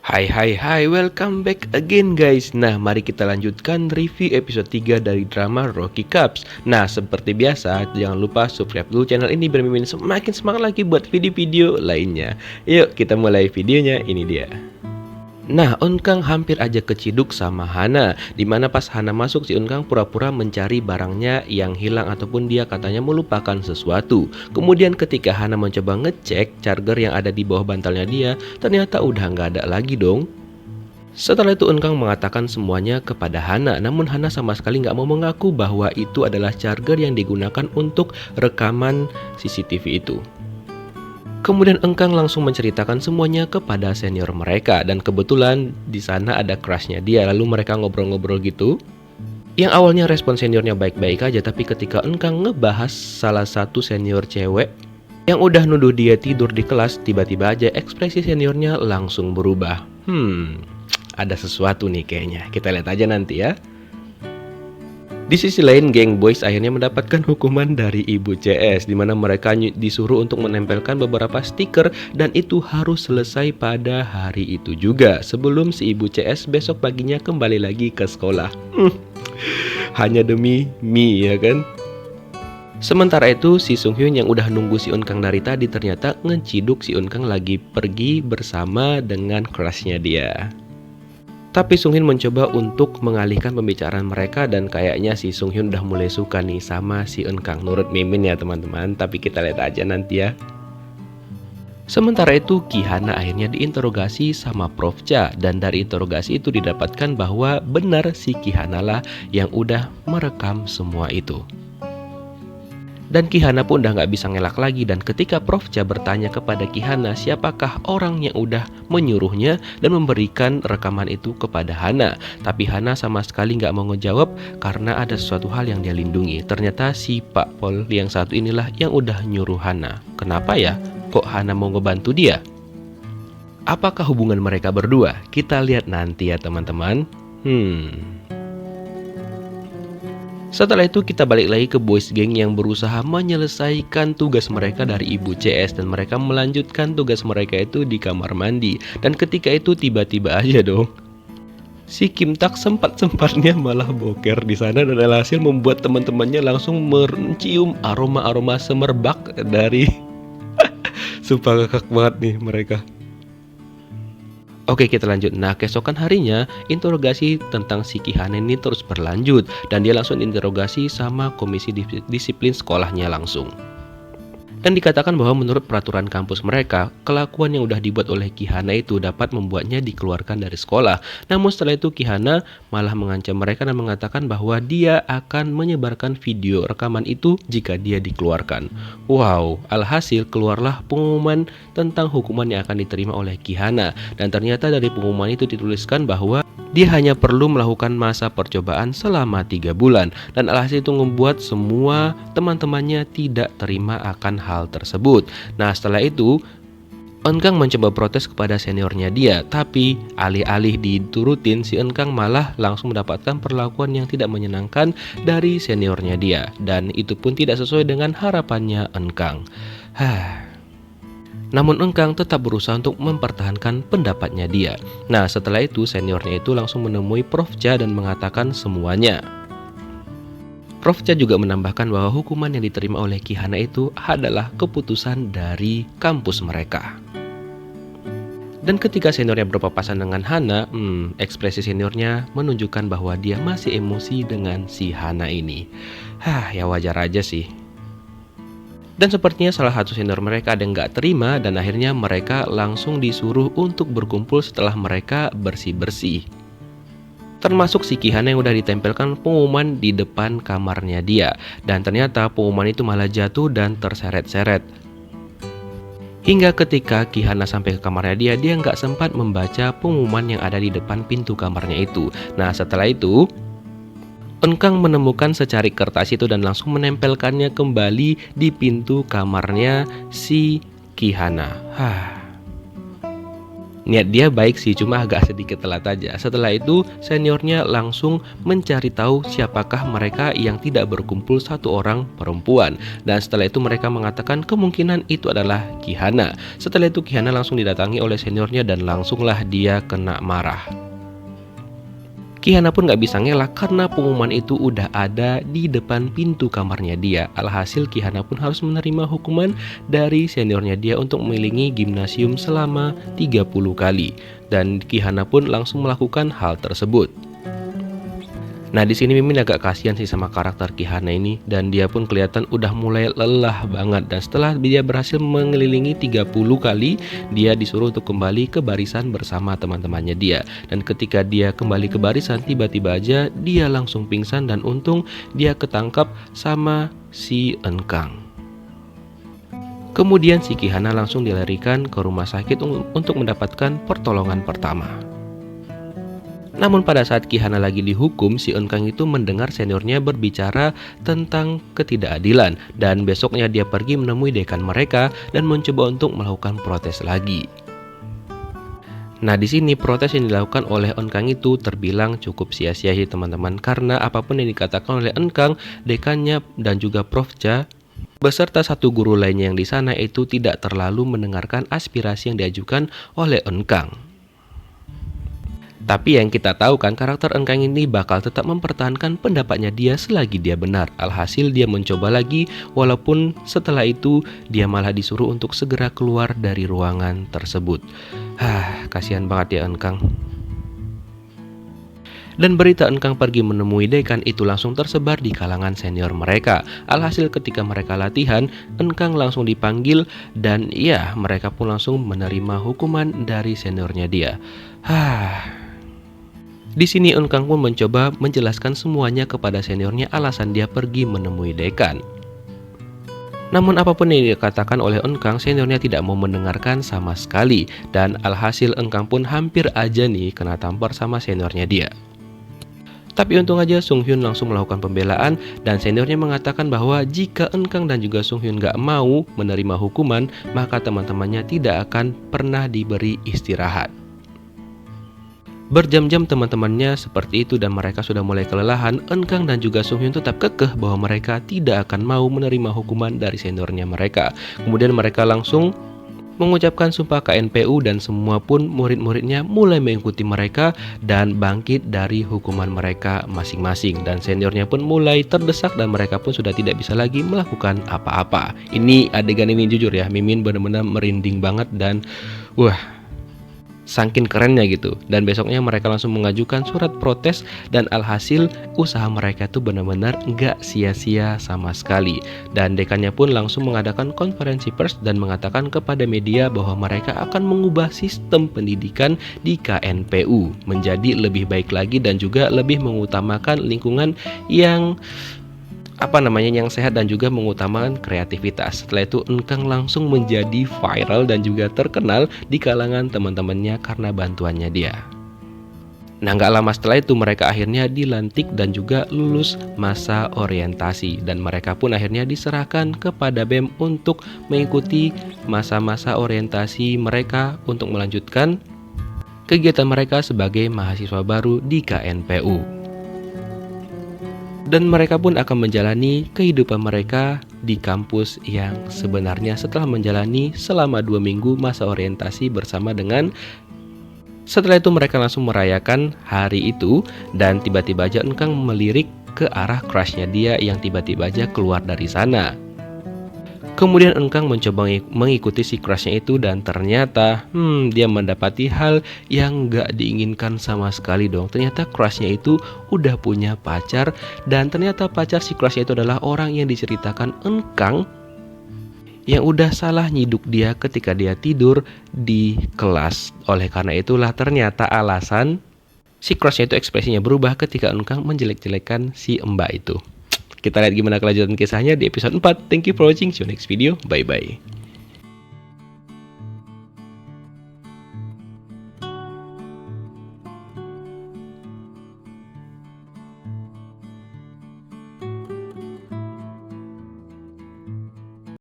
Hai hai hai, welcome back again guys. Nah, mari kita lanjutkan review episode 3 dari drama Rocky Cups. Nah, seperti biasa, jangan lupa subscribe dulu channel ini biar mimin semakin semangat lagi buat video-video lainnya. Yuk, kita mulai videonya, ini dia. Nah, Eungang hampir aja keciduk sama Hana. Dimana pas Hana masuk, si Eungang pura-pura mencari barangnya yang hilang ataupun dia katanya melupakan sesuatu. Kemudian ketika Hana mencoba ngecek charger yang ada di bawah bantalnya dia, ternyata udah nggak ada lagi dong. Setelah itu Eungang mengatakan semuanya kepada Hana, namun Hana sama sekali nggak mau mengaku bahwa itu adalah charger yang digunakan untuk rekaman CCTV itu. Kemudian Eungang langsung menceritakan semuanya kepada senior mereka, dan kebetulan di sana ada crushnya dia. Lalu mereka ngobrol-ngobrol gitu. Yang awalnya respon seniornya baik-baik aja, tapi ketika Eungang ngebahas salah satu senior cewek yang udah nuduh dia tidur di kelas, tiba-tiba aja ekspresi seniornya langsung berubah. Ada sesuatu nih kayaknya. Kita lihat aja nanti ya. Di sisi lain, geng boys akhirnya mendapatkan hukuman dari Ibu CS, di mana mereka disuruh untuk menempelkan beberapa stiker, dan itu harus selesai pada hari itu juga sebelum si Ibu CS besok paginya kembali lagi ke sekolah. Hanya demi mie, ya kan? Sementara itu, si Sung Hyun yang udah nunggu si Eungang dari tadi ternyata ngeciduk si Eungang lagi pergi bersama dengan crushnya dia. Tapi Sung Hyun mencoba untuk mengalihkan pembicaraan mereka, dan kayaknya si Sung Hyun udah mulai suka nih sama si Eungang nurut mimin ya teman-teman. Tapi kita lihat aja nanti ya. Sementara itu Ki Hana akhirnya diinterogasi sama Prof Cha, dan dari interogasi itu didapatkan bahwa benar si Ki Hana lah yang udah merekam semua itu. Dan Ki Hana pun udah nggak bisa ngelak lagi, dan ketika Prof Cha bertanya kepada Ki Hana siapakah orang yang udah menyuruhnya dan memberikan rekaman itu kepada Hana, tapi Hana sama sekali nggak mau ngejawab karena ada sesuatu hal yang dia lindungi. Ternyata si Pak Pol yang satu inilah yang udah nyuruh Hana. Kenapa ya? Kok Hana mau ngebantu dia? Apakah hubungan mereka berdua? Kita lihat nanti ya teman-teman. Setelah itu kita balik lagi ke boys gang yang berusaha menyelesaikan tugas mereka dari Ibu CS, dan mereka melanjutkan tugas mereka itu di kamar mandi. Dan ketika itu tiba-tiba aja dong si Kim Tak sempat-sempatnya malah boker di sana, dan alhasil membuat teman-temannya langsung mencium aroma-aroma semerbak dari sumpah ngakak banget nih mereka. Oke, kita lanjut. Nah, keesokan harinya interogasi tentang si Ki Hana ini terus berlanjut, dan dia langsung interogasi sama komisi disiplin sekolahnya langsung. Dan dikatakan bahwa menurut peraturan kampus mereka, kelakuan yang udah dibuat oleh Ki Hana itu dapat membuatnya dikeluarkan dari sekolah. Namun setelah itu Ki Hana malah mengancam mereka dan mengatakan bahwa dia akan menyebarkan video rekaman itu jika dia dikeluarkan. Wow, alhasil keluarlah pengumuman tentang hukuman yang akan diterima oleh Ki Hana. Dan ternyata dari pengumuman itu dituliskan bahwa dia hanya perlu melakukan masa percobaan selama 3 bulan. Dan alhasil itu membuat semua teman-temannya tidak terima akan hal tersebut. Nah, setelah itu Eungang mencoba protes kepada seniornya dia, tapi alih-alih diturutin, si Eungang malah langsung mendapatkan perlakuan yang tidak menyenangkan dari seniornya dia. Dan itu pun tidak sesuai dengan harapannya Eungang. Namun Eungang tetap berusaha untuk mempertahankan pendapatnya dia. Nah, setelah itu seniornya itu langsung menemui Prof Cha dan mengatakan semuanya. Prof Cha juga menambahkan bahwa hukuman yang diterima oleh Ki Hana itu adalah keputusan dari kampus mereka. Dan ketika seniornya berpapasan dengan Hana, ekspresi seniornya menunjukkan bahwa dia masih emosi dengan si Hana ini. Ya wajar aja sih. Dan sepertinya salah satu senior mereka ada yang gak terima, dan akhirnya mereka langsung disuruh untuk berkumpul setelah mereka bersih-bersih. Termasuk si Ki Hana yang udah ditempelkan pengumuman di depan kamarnya dia. Dan ternyata pengumuman itu malah jatuh dan terseret-seret. Hingga ketika Ki Hana sampai ke kamarnya dia gak sempat membaca pengumuman yang ada di depan pintu kamarnya itu. Nah, setelah itu Eungang menemukan secari kertas itu dan langsung menempelkannya kembali di pintu kamarnya si Ki Hana. Niat dia baik sih, cuma agak sedikit telat aja. Setelah itu seniornya langsung mencari tahu siapakah mereka yang tidak berkumpul satu orang perempuan. Dan setelah itu mereka mengatakan kemungkinan itu adalah Ki Hana. Setelah itu Ki Hana langsung didatangi oleh seniornya dan langsunglah dia kena marah. Ki Hana pun gak bisa ngelak karena pengumuman itu udah ada di depan pintu kamarnya dia. Alhasil Ki Hana pun harus menerima hukuman dari seniornya dia untuk mengelilingi gimnasium selama 30 kali. Dan Ki Hana pun langsung melakukan hal tersebut. Nah, di sini Mimin agak kasihan sih sama karakter Ki Hana ini, dan dia pun kelihatan udah mulai lelah banget. Dan setelah dia berhasil mengelilingi 30 kali, dia disuruh untuk kembali ke barisan bersama teman-temannya dia. Dan ketika dia kembali ke barisan, tiba-tiba aja dia langsung pingsan dan untung dia ketangkap sama si Enkang. Kemudian si Ki Hana langsung dilarikan ke rumah sakit untuk mendapatkan pertolongan pertama. Namun pada saat Ki Hana lagi dihukum, si Enkang itu mendengar seniornya berbicara tentang ketidakadilan dan besoknya dia pergi menemui dekan mereka dan mencoba untuk melakukan protes lagi. Nah, di sini protes yang dilakukan oleh Enkang itu terbilang cukup sia-sia sih teman-teman, karena apapun yang dikatakan oleh Enkang, dekannya dan juga Prof Ja beserta satu guru lainnya yang di sana itu tidak terlalu mendengarkan aspirasi yang diajukan oleh Enkang. Tapi yang kita tahu kan, karakter Enkang ini bakal tetap mempertahankan pendapatnya dia selagi dia benar. Alhasil dia mencoba lagi, walaupun setelah itu dia malah disuruh untuk segera keluar dari ruangan tersebut. Kasihan banget ya Enkang. Dan berita Enkang pergi menemui dekan itu langsung tersebar di kalangan senior mereka. Alhasil ketika mereka latihan, Enkang langsung dipanggil dan ya mereka pun langsung menerima hukuman dari seniornya dia. Di sini Enkang pun mencoba menjelaskan semuanya kepada seniornya alasan dia pergi menemui dekan. Namun apapun yang dikatakan oleh Enkang, seniornya tidak mau mendengarkan sama sekali. Dan alhasil Enkang pun hampir aja nih kena tampar sama seniornya dia. Tapi untung aja Sung Hyun langsung melakukan pembelaan dan seniornya mengatakan bahwa jika Enkang dan juga Sung Hyun gak mau menerima hukuman, maka teman-temannya tidak akan pernah diberi istirahat. Berjam-jam teman-temannya seperti itu dan mereka sudah mulai kelelahan. Enkang dan juga Sung Hyun tetap kekeh bahwa mereka tidak akan mau menerima hukuman dari seniornya mereka. Kemudian mereka langsung mengucapkan sumpah KNPU dan semua pun murid-muridnya mulai mengikuti mereka dan bangkit dari hukuman mereka masing-masing. Dan seniornya pun mulai terdesak dan mereka pun sudah tidak bisa lagi melakukan apa-apa. Ini adegan ini jujur ya, Mimin benar-benar merinding banget dan saking kerennya gitu. Dan besoknya mereka langsung mengajukan surat protes dan alhasil usaha mereka tuh benar-benar gak sia-sia sama sekali. Dan dekannya pun langsung mengadakan konferensi pers dan mengatakan kepada media bahwa mereka akan mengubah sistem pendidikan di KNPU menjadi lebih baik lagi dan juga lebih mengutamakan lingkungan yang yang sehat dan juga mengutamakan kreativitas. Setelah itu Enkang langsung menjadi viral dan juga terkenal di kalangan teman-temannya karena bantuannya dia. Nah, gak lama setelah itu mereka akhirnya dilantik dan juga lulus masa orientasi. Dan mereka pun akhirnya diserahkan kepada BEM untuk mengikuti masa-masa orientasi mereka untuk melanjutkan kegiatan mereka sebagai mahasiswa baru di KNPU. Dan mereka pun akan menjalani kehidupan mereka di kampus yang sebenarnya setelah menjalani selama 2 minggu masa orientasi bersama dengan. Setelah itu mereka langsung merayakan hari itu dan tiba-tiba aja Enkang melirik ke arah crushnya dia yang tiba-tiba aja keluar dari sana. Kemudian Enkang mencoba mengikuti si crushnya itu dan ternyata dia mendapati hal yang gak diinginkan sama sekali dong. Ternyata crushnya itu udah punya pacar dan ternyata pacar si crushnya itu adalah orang yang diceritakan Enkang yang udah salah nyiduk dia ketika dia tidur di kelas. Oleh karena itulah ternyata alasan si crushnya itu ekspresinya berubah ketika Enkang menjelek-jelekan si Mbak itu. Kita lihat gimana kelanjutan kisahnya di episode 4. Thank you for watching. See you next video. Bye-bye.